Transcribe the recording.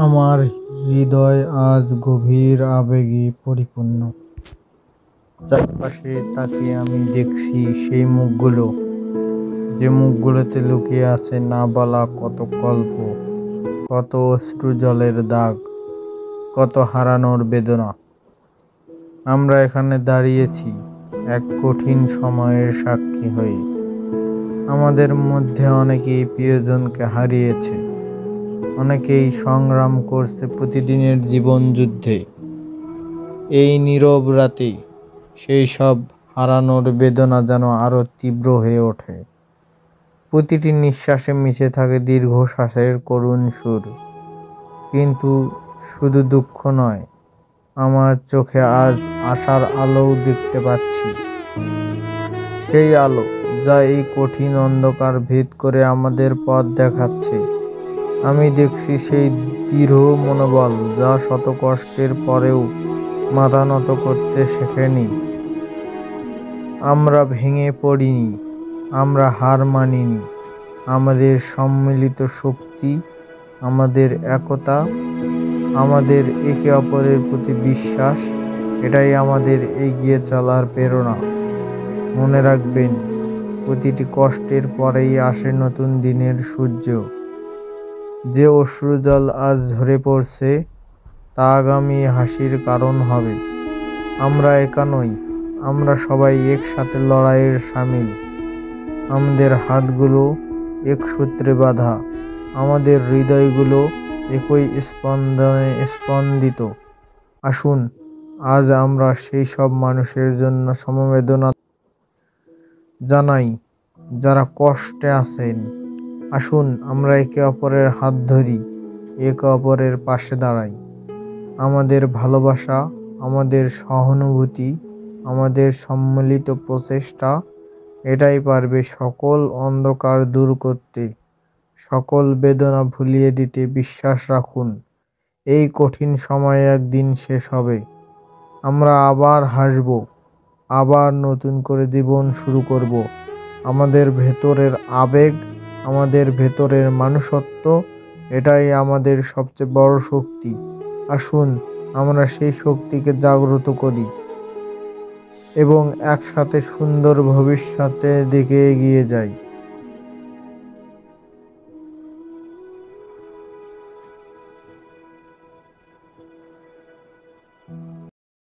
আমার হৃদয় আজ গভীর আবেগে পরিপূর্ণ। চারপাশে তাকিয়ে আমি দেখছি সেই মুখগুলো, যে মুখগুলোতে লুকিয়ে আছে না বলা কত গল্প, কত অশ্রু জলের দাগ, কত হারানোর বেদনা। আমরা এখানে দাঁড়িয়েছি এক কঠিন সময়ের সাক্ষী হয়ে। আমাদের মধ্যে অনেকেই প্রিয়জনকে হারিয়েছে, অনেকেই সংগ্রাম করছে প্রতিদিনের জীবন যুদ্ধে। এই নীরব রাতে সেই সব হারানোর বেদনা যেন আরো তীব্র হয়ে ওঠে। প্রতিটি নিঃশ্বাসে মিশে থাকে দীর্ঘশ্বাসের করুণ সুর। কিন্তু শুধু দুঃখ নয়, আমার চোখে আজ আশার আলোও দেখতে পাচ্ছি। সেই আলো যা এই কঠিন অন্ধকার ভেদ করে আমাদের পথ দেখাচ্ছে। আমি দেখছি সেই দৃঢ় মনোবল যা শত কষ্টের পরেও মাথা নত করতে শেখেনি। আমরা ভেঙে পড়িনি, আমরা হার মানিনি। আমাদের সম্মিলিত শক্তি, আমাদের একতা, আমাদের একে অপরের প্রতি বিশ্বাস, এটাই আমাদের এগিয়ে চলার প্রেরণা। মনে রাখবেন, প্রতিটি কষ্টের পরেই আসে নতুন দিনের সূর্য। যে অশ্রুজল আজ ঝরে পড়ছে তা আগামী হাসির কারণ হবে। আমরা একা নই, আমরা সবাই একসাথে লড়াইয়ের সামিল। আমাদের হাতগুলো এক সূত্রে বাঁধা, আমাদের হৃদয়গুলো একই স্পন্দনে স্পন্দিত। আসুন আজ আমরা সেই সব মানুষের জন্য সমবেদনা জানাই যারা কষ্টে আছেন। আসুন আমরা একে অপরের হাত ধরি, একে অপরের পাশে দাঁড়াই। আমাদের ভালোবাসা, আমাদের সহানুভূতি, আমাদের সম্মিলিত প্রচেষ্টা, এটাই পারবে সকল অন্ধকার দূর করতে, সকল বেদনা ভুলিয়ে দিতে। বিশ্বাস রাখুন, এই কঠিন সময় একদিন শেষ হবে। আমরা আবার হাসব, আবার নতুন করে জীবন শুরু করব। আমাদের ভেতরের আবেগ, আমাদের ভেতরের মানুষত্ব, এটাই আমাদের সবচেয়ে বড় শক্তি। আসুন আমরা সেই শক্তিকে জাগ্রত করি এবং একসাথে সুন্দর ভবিষ্যতের দিকে এগিয়ে যাই।